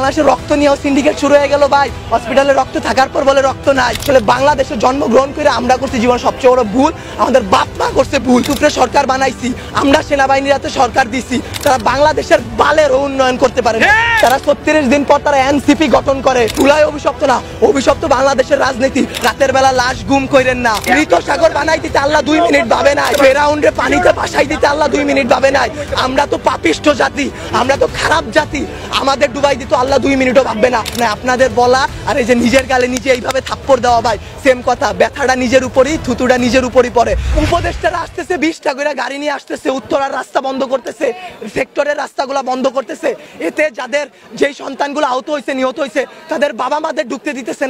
বাংলাদেশের রক্ত নিয়েও সিন্ডিকেট শুরু হয়ে গেল ভাই। হসপিটালে রক্ত থাকার পর বলে রক্ত নাই। আসলে বাংলাদেশে জন্মগ্রহণ করে আমরা করছি জীবন সবচেয়ে বড় ভুল, আমাদের বাপ মা করছে ভুল। টুকরে সরকার বানাইছি, আমরা সেনাবাহিনীর হাতে সরকার দিছি, তারা বাংলাদেশের বালের উন্নয়ন করতে পারে না। তারা 36 দিন পর তারা এনসিপি গঠন করে। চুলাই অভিশপ্ত না, অভিশপ্ত বাংলাদেশের রাজনীতি। রাতের বেলা লাশ গুম কইরেন না। মৃত সাগর বানাই দিতে আল্লাহ 2 মিনিট ভাবে নাই। ফেরাউনরে পানিতে ভাসাই দিতে আল্লাহ 2 মিনিট ভাবে নাই। আমরা তো পাপিষ্ঠ জাতি, আমরা তো খারাপ জাতি, আমাদের ডুবাই দিত আল্লাহ 2 মিনিটও ভাববে না। আপনাদের বলা আর এই যে নিজের গালে নিজে এইভাবে থাপ্পড় দেওয়া ভাই সেম কথা। ব্যথাটা নিজের উপরই, থুতুটা নিজের উপরই পড়ে। উপদেষ্টারা আসতেছে 20টা করে গাড়ি নিয়ে আসতেছে, উত্তরার রাস্তা বন্ধ করতেছে, সেক্টরের রাস্তাগুলো বন্ধ করতেছে। এতে যাদের যেই সন্তানগুলো আহত হয়েছে, নিহত হয়েছে, তাদের বাবা মাদের ঢুকতে দিতেছেন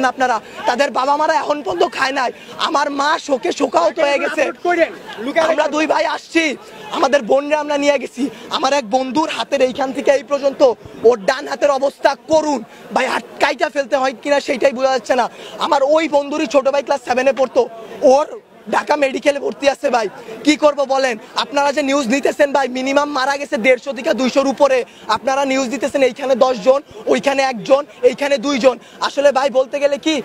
না আপনারা। তাদের বাবা মারা এখন পর্যন্ত খায় নাই। আমার মা শোকে শোকাহত হয়ে গেছে। আমরা 2 ভাই আসছি, আমাদের বোনরা আমরা নিয়ে গেছি। আমার এক বন্ধুর হাতের এইখান থেকে এই পর্যন্ত ওর ডান হাতের অবস্থা করুন ভাই, হাত কাইটা ফেলতে হয় কিনা সেটাই বোঝা যাচ্ছে না। আমার ওই বন্ধুরই ছোট ভাই ক্লাস 7-এ পড়তো, ওর ঢাকা মেডিকেলে ভর্তি আছে ভাই। কি করব বলেন? আপনারা যে নিউজ নিতেছেন ভাই, মিনিমাম মারা গেছে 150 থেকে 200-র উপরে। আপনারা নিউজ দিতেছেন এইখানে 10 জন, ওইখানে 1 জন, এইখানে 2 জন। আসলে ভাই বলতে গেলে কি,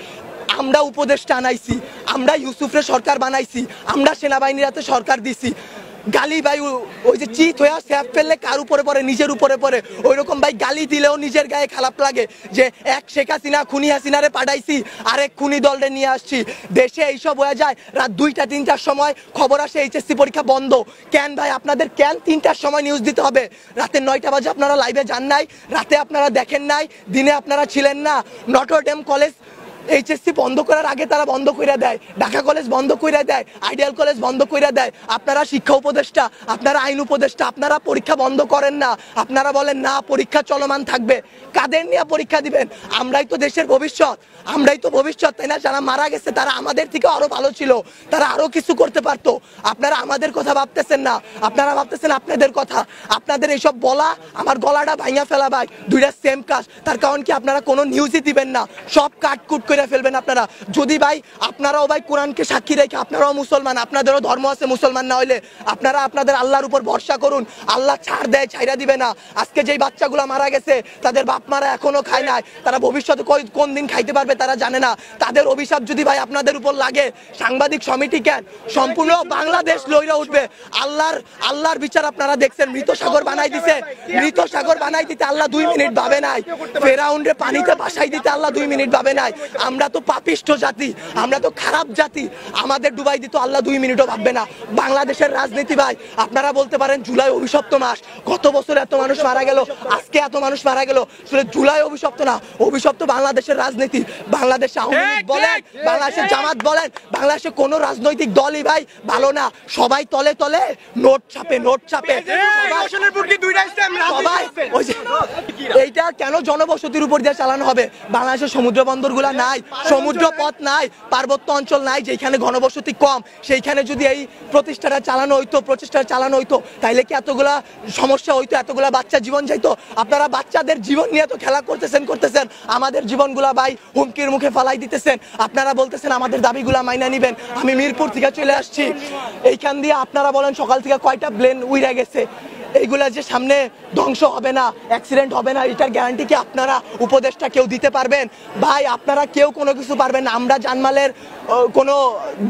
আমরা উপদেষ্টা আনাইছি, আমরা ইউসুফরে সরকার বানাইছি, আমরা সেনাবাহিনীর হাতে সরকার দিছি। গালি ভাই ওই যে চিত হয়ে স্যাপ ফেললে কার উপরে পড়ে? নিজের উপরে পড়ে। ওই রকম ভাই গালি দিলেও নিজের গায়ে খারাপ লাগে যে এক শেখ হাসিনা খুনি হাসিনারে পাঠাইছি, আরেক খুনি দলরে নিয়ে আসছি। দেশে এইসব হয়ে যায় রাত 2টা-3টার সময় খবর আসে এইচএসসি পরীক্ষা বন্ধ। কেন ভাই আপনাদের কেন 3টার সময় নিউজ দিতে হবে? রাতে 9টা বাজে আপনারা লাইভে যান নাই, রাতে আপনারা দেখেন নাই, দিনে আপনারা ছিলেন না। নটরডেম কলেজ এইচএসসি বন্ধ করার আগে তারা বন্ধ করে দেয়, ঢাকা কলেজ বন্ধ করে দেয়, আইডিয়াল কলেজ বন্ধ করে দেয়। আপনারা শিক্ষা উপদেষ্টা, আপনারা আইন উপদেষ্টা, আপনারা পরীক্ষা বন্ধ করেন না। আপনারা বলেন না পরীক্ষা চলমান থাকবে। কাদের নিয়ে পরীক্ষা দিবেন? আমরাই তো দেশের ভবিষ্যৎ, আমরাই তো ভবিষ্যৎ, তাই না? যারা মারা গেছে তারা আমাদের থেকে আরো ভালো ছিল, তারা আরো কিছু করতে পারতো। আপনারা আমাদের কথা ভাবতেছেন না, আপনারা ভাবতেছেন আপনাদের কথা। আপনাদের এইসব বলা আমার গলাটা ভাঙা ফেলা ভাই, 2টা সেম কাজ। তার কারণ কি, আপনারা কোনো নিউজই দিবেন না, সব কাটকুট করে ফেলবেন আপনারা। যদি ভাই আপনারাও ভাই কোরআনকে সাক্ষী রেখে, আপনারাও মুসলমান, আপনাদেরও ধর্ম আছে, মুসলমান না হইলে আপনারা আপনাদের আল্লাহর উপর ভরসা করুন। আল্লাহ ছাড় দেয়, ছাইরা দিবে না। আজকে যেই বাচ্চাগুলো মারা গেছে তাদের বাপ মারা এখনো খায় নাই, তারা ভবিষ্যতে কোন দিন খাইতে পারবে তারা জানে না। তাদের অভিশাপ যদি ভাই আপনাদের উপর লাগে, সাংবাদিক সমিতি কেন, সম্পূর্ণ বাংলাদেশ লইরা উঠবে। আল্লাহর বিচার আপনারা দেখছেন। মৃত সাগর বানাই দিতে আল্লাহ 2 মিনিট ভাবে নাই। ফেরাউনরে পানিতে ভাসাই দিতে আল্লাহ 2 মিনিট ভাবে নাই। আমরা তো পাপিষ্ঠ জাতি, আমরা তো খারাপ জাতি, আমাদের ডুবাই দিত আল্লাহ 2 মিনিটও ভাববে না। বাংলাদেশের রাজনীতি ভাই, আপনারা বলতে পারেন জুলাই অভিশপ্ত মাস, গত বছর এত মানুষ মারা গেল, আজকে এত মানুষ মারা গেল। আসলে জুলাই অভিশপ্ত না, অভিশপ্ত বাংলাদেশের রাজনীতি। বাংলাদেশ আওয়ামী লীগ বলেন, বাংলাদেশের জামাত বলেন, বাংলাদেশে কোনো রাজনৈতিক দলই ভাই ভালো না। সবাই তলে তলে নোট ছাপে। এইটা কেন জনবসতির উপর দিয়ে চালানো হবে? বাংলাদেশের সমুদ্র বন্দর গুলা নাই, সমুদ্র পথ নাই, পার্বত্য অঞ্চল নাই, যেখানে ঘনবসতি কম, সেইখানে যদি এই প্রচেষ্টাটা চালানো হইতো তাইলে কি এতগুলা সমস্যা হইতো? এতগুলা বাচ্চা জীবন যাইতো? আপনারা বাচ্চাদের জীবন নিয়ে তো খেলা করতেছেন, আমাদের জীবনগুলা ভাই হুমকির মুখে ফালাই দিতেছেন। আপনারা বলতেছেন আমাদের দাবিগুলা মাইনা নিবেন। আমি মিরপুর থেকে চলে আসছি, এইখান দিয়ে আপনারা বলেন সকাল থেকে কয়টা প্লেন উইরা গেছে। এইগুলা যে সামনে ধ্বংস হবে না, অ্যাক্সিডেন্ট হবে না, এটার গ্যারান্টি কি আপনারা উপদেষ্টা কেউ দিতে পারবেন? ভাই আপনারা কেউ কোনো কিছু পারবেন না। আমরা জানমালের কোনো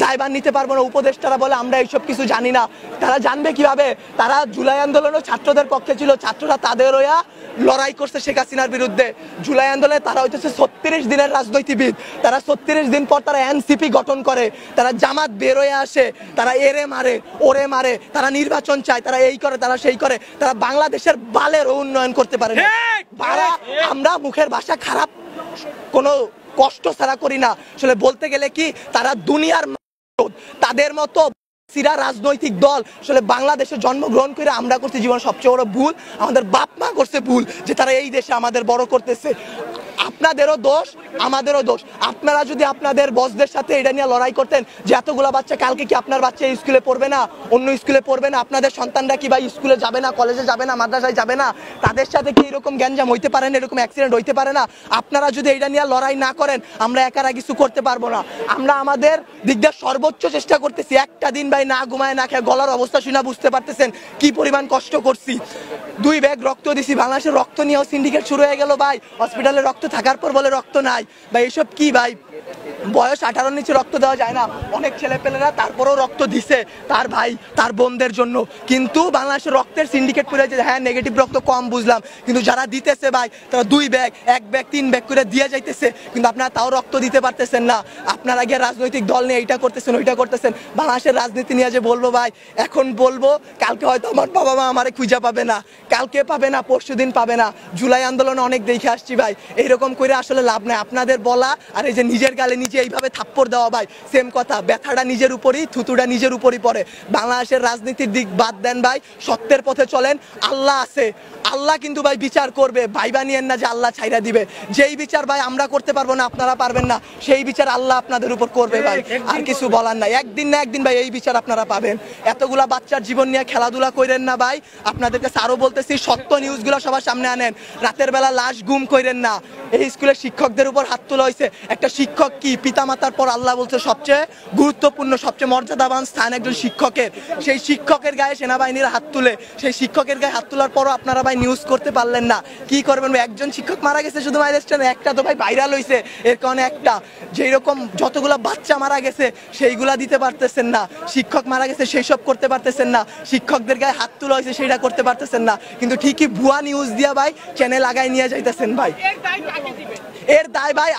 দায়ভার নিতে পারবো না। উপদেষ্টারা বলে আমরা এইসব কিছু জানি না। তারা জানবে কিভাবে? তারা জুলাই আন্দোলনও ছাত্রদের পক্ষে ছিল, ছাত্ররা তাদের হইয়া লড়াই করছে শেখ হাসিনার বিরুদ্ধে। জুলাই আন্দোলনে তারা হইতেছে 36 দিনের রাজনীতিবিদ। তারা 36 দিন পর তারা এনসিপি গঠন করে, তারা জামাত বের হয়ে আসে, তারা এরে মারে, ওরে মারে, তারা নির্বাচন চায়, তারা এই করে, তারা সেই করে, তারা বাংলাদেশের বালের উন্নয়ন করতে পারে না। আমরা মুখের ভাষা খারাপ কোনো কষ্ট ছাড়া করি না। আসলে বলতে গেলে কি, তারা দুনিয়ার তাদের মতো সিরা রাজনৈতিক দল আসলে বাংলাদেশে জন্মগ্রহণ করে আমরা করছি জীবন সবচেয়ে বড় ভুল, আমাদের বাপ মা করছে ভুল যে তারা এই দেশে আমাদের বড় করতেছে। আপনাদেরও দোষ আমাদেরও দোষ। আপনারা যদি আপনাদের বসদের সাথে এটা নিয়ে লড়াই করতেন যে এতগুলা বাচ্চা কালকে কি আপনার বাচ্চা স্কুলে পড়বে না, অন্য স্কুলে পড়বে না, আপনাদের সন্তানরা কি ভাই স্কুলে যাবে না, কলেজে যাবে না, মাদ্রাসায় যাবে না, তাদের সাথে কি এরকম গ্যাঞ্জাম হইতে পারে না, এরকম অ্যাক্সিডেন্ট হইতে পারে না? আপনারা যদি এটা নিয়ে লড়াই না করেন আমরা একারা কিছু করতে পারবো না। আমরা আমাদের দিক দিয়ে সর্বোচ্চ চেষ্টা করতেছি। একটা দিন ভাই না ঘুমায় না খেয়ে গলার অবস্থা শুনে বুঝতে পারতেছেন কি পরিমাণ কষ্ট করছি। 2 ব্যাগ রক্ত দিছি। বাংলাদেশের রক্ত নিয়েও সিন্ডিকেট শুরু হয়ে গেল ভাই। হসপিটালে রক্ত থাকার পর বলে রক্ত নাই ভাই। এসব কি ভাই? বয়স 18-র নিচে রক্ত দেওয়া যায় না। অনেক ছেলেপেলেরা তারপরেও রক্ত দিছে তার ভাই তার বোনদের জন্য। কিন্তু বাংলাদেশের রক্তের সিন্ডিকেট করে যে হ্যাঁ নেগেটিভ রক্ত কম বুঝলাম, কিন্তু যারা দিতেছে ভাই তারা 2 ব্যাগ 1 ব্যাগ 3 ব্যাগ করে দিয়ে যাইতেছে, কিন্তু আপনারা তাও রক্ত দিতে পারতেছেন না। আপনারা গিয়ে রাজনৈতিক দল নিয়ে এইটা করতেছেন ওইটা করতেছেন। বাংলাদেশের রাজনীতি নিয়ে যে বলবো ভাই, এখন বলবো কালকে হয়তো আমার বাবা মা আমারে খুঁজে পাবে না, কালকে পাবে না, পরশুদিন পাবে না। জুলাই আন্দোলনে অনেক দেখে আসছি ভাই, এইরকম করে আসলে লাভ নাই। আপনাদের বলা আর এই যে নিজের গালে নিজে এইভাবে থাপ্পড় দেওয়া ভাই সেম কথা। ব্যথাটা নিজের উপরই, থুতুটা নিজের উপরই পড়ে। বাংলাদেশের রাজনীতির দিক বাদ দেন ভাই, সত্যের পথে চলেন। আল্লাহ আছে, আল্লাহ কিন্তু ভাই বিচার করবে। ভাইবা নিয়েন না যে আল্লাহ ছাইরা দিবে। যেই বিচার ভাই আমরা করতে পারবো না, আপনারা পারবেন না, সেই বিচার আল্লাহ আপনাদের উপর করবে ভাই। আর কিছু বলার নাই। একদিন না একদিন ভাই এই বিচার আপনারা পাবেন। এতগুলা বাচ্চার জীবন নিয়ে খেলাধুলা করেন না ভাই। আপনাদেরকে আরো বলতেছি, সত্য নিউজগুলো সবার সামনে আনেন। রাতের বেলা লাশ গুম করেন না। এই স্কুলের শিক্ষকদের উপর হাত তোলা হয়েছে। একটা শিক্ষক কি পিতামাতার পর আল্লাহ বলছে সবচেয়ে গুরুত্বপূর্ণ, সবচেয়ে মর্যাদাবান স্থান একজন শিক্ষকের। সেই শিক্ষকের গায়ে সেনাবাহিনীর হাত তুলে, সেই শিক্ষকের গায়ে হাত তোলার পরও আপনারা ভাই নিউজ করতে পারলেন না। কি করবেন? একজন শিক্ষক মারা গেছে শুধু মাইলস্টোনে, একটা তো ভাই ভাইরাল হয়েছে এর কারণে একটা। যেই রকম যতগুলা বাচ্চা মারা গেছে সেইগুলা দিতে পারতেছেন না। শিক্ষক মারা গেছে সেই সব করতে পারতেছেন না। শিক্ষকদের গায়ে হাত তোলা হয়েছে সেটা করতে পারতেছেন না। কিন্তু ঠিকই ভুয়া নিউজ দিয়া ভাই চ্যানেল আগায় নিয়ে যাইতেছেন ভাই। এর দায় ভাই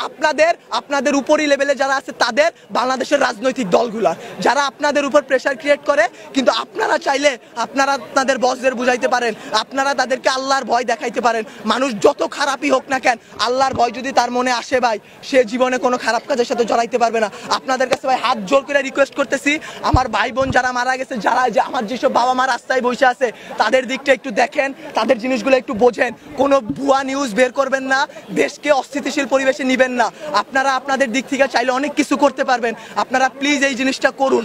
আপনাদের উপরই লেভেলে যারা আছে তাদের, বাংলাদেশের রাজনৈতিক দলগুলা যারা আপনাদের উপর প্রেসার ক্রিয়েট করে। কিন্তু আপনারা চাইলে আপনারা আপনাদের বসদের বুঝাইতে পারেন, আপনারা তাদেরকে আল্লাহর ভয় দেখাইতে পারেন। মানুষ যত খারাপই হোক না কেন, আল্লাহর ভয় যদি তার মনে আসে ভাই, সে জীবনে কোনো খারাপ কাজের সাথে জড়াইতে পারবে না। আপনাদের কাছে ভাই হাত জোর করে রিকোয়েস্ট করতেছি, আমার ভাই বোন যারা মারা গেছে, যারা আমার যেসব বাবা মা রাস্তায় বসে আছে, তাদের দিকটা একটু দেখেন, তাদের জিনিসগুলো একটু বোঝেন। কোনো ভুয়া নিউজ বের করবেন না, দেশকে অস্থিতিশীল পরিবেশে নিবেন না। আপনারা আপনাদের দিক থেকে চাইলে অনেক কিছু করতে পারবেন। আপনারা প্লিজ এই জিনিসটা করুন,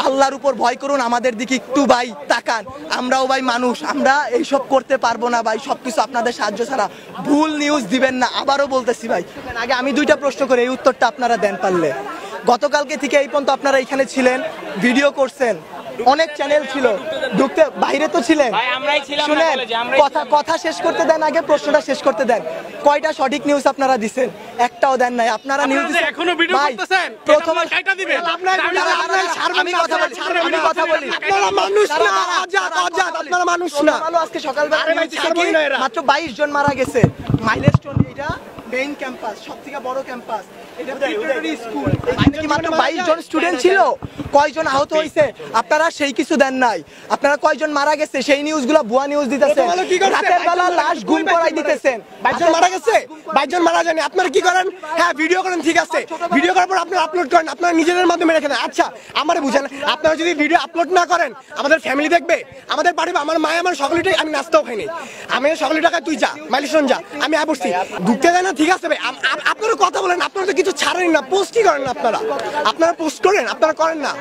আল্লাহর উপর ভয় করুন, আমাদের দিকে একটু ভাই তাকান। আমরাও ভাই মানুষ, আমরা এইসব করতে পারবো না ভাই, সবকিছু আপনাদের সাহায্য ছাড়া। ভুল নিউজ দিবেন না, আবারও বলতেছি ভাই। আগে আমি 2টা প্রশ্ন করে এই উত্তরটা আপনারা দেন পারলে। গতকালকে থেকে এই পর্যন্ত আপনারা এখানে ছিলেন, ভিডিও করছেন, অনেক চ্যানেল ছিল, ঢুকতে বাইরে তো ছিলেন। শুনেন, কথা শেষ করতে দেন, আগে প্রশ্নটা শেষ করতে দেন। কয়টা সঠিক নিউজ আপনারা দিচ্ছেন? একটাও দেন নাই। আপনারা নিউজ এখনো ভিডিও করতেছেন, প্রথমে কাইটা দিবেন। আমি কথা বলি, আপনারা মানুষ না, আজাদ আপনারা মানুষ না। ভালো, আজকে সকালবেলা মাত্র 22 জন মারা গেছে। মাইলস্টোন এটা মেইন ক্যাম্পাস, সবথেকে বড় ক্যাম্পাস। এটা প্রিপারেটরি স্কুল। এখানে কি মাত্র 22 জন স্টুডেন্ট ছিল? কয়জন আহত হয়েছে আপনারা সেই কিছু দেন নাই। আপনারা কয়জন মারা গেছে সেই নিউজগুলো ভুয়া নিউজ দিতেছেন। রাতের বেলা লাশ গুম করাই দিতেছেন। 22 জন মারা গেছে, 22 জন মারা যায়নি। আপনারা কি করেন? হ্যাঁ, ভিডিও করেন, ঠিক আছে, ভিডিও করার পর আপনারা আপলোড করেন, আপনারা নিজেদের মাধ্যমে রেখে দেন। আচ্ছা, আমারে বুঝেন, আপনারা যদি ভিডিও আপলোড না করেন আমাদের ফ্যামিলি দেখবে, আমাদের বাড়ি, আমার মায়ে আমার সকলেটাই, আমি নাস্তাও খাইনি, আমি সকলের টাকা তুই যা মাইলস্টোন যা, আমি বসছি, ঢুকতে দেয় না, ঠিক আছে ভাই। আপনারা কথা বলেন, আপনারা তো কিছু ছাড়েন না, পোস্টই করেন না। আপনারা পোস্ট করেন, আপনারা করেন না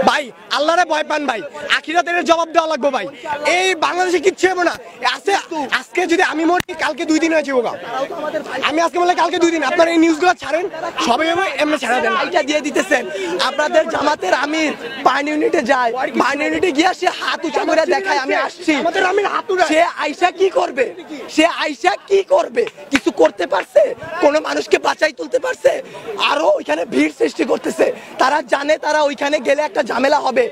ভাই। আল্লাহরে ভয় পান ভাই, আখিরাতের জবাব দেওয়া লাগবে ভাই। এই বাংলাদেশে কিচ্ছু হবে না। আজকে যদি আমি মরি, কালকে 2 দিন হয়েছে ওগা, আমি আজকে বলে কালকে 2 দিন। আপনারা এই নিউজগুলো ছাড়েন, সবাই এমনি ছাড়া দেন। এটা দিয়ে দিতেছেন। আপনাদের জামাতের আমির বার্ন ইউনিটে যায়, বার্ন ইউনিটে গিয়ে সে হাত উঁচা করে দেখায় আমি আসছি। সে আইসা কি করবে? সে আইসা কি করবে? কিছু করতে পারছে? কোন মানুষকে বাঁচাই তুলতে পারছে? আরো ওইখানে ভিড় সৃষ্টি করতেছে। তারা জানে তারা ওইখানে গেলে একটা ঝামেলা হবে।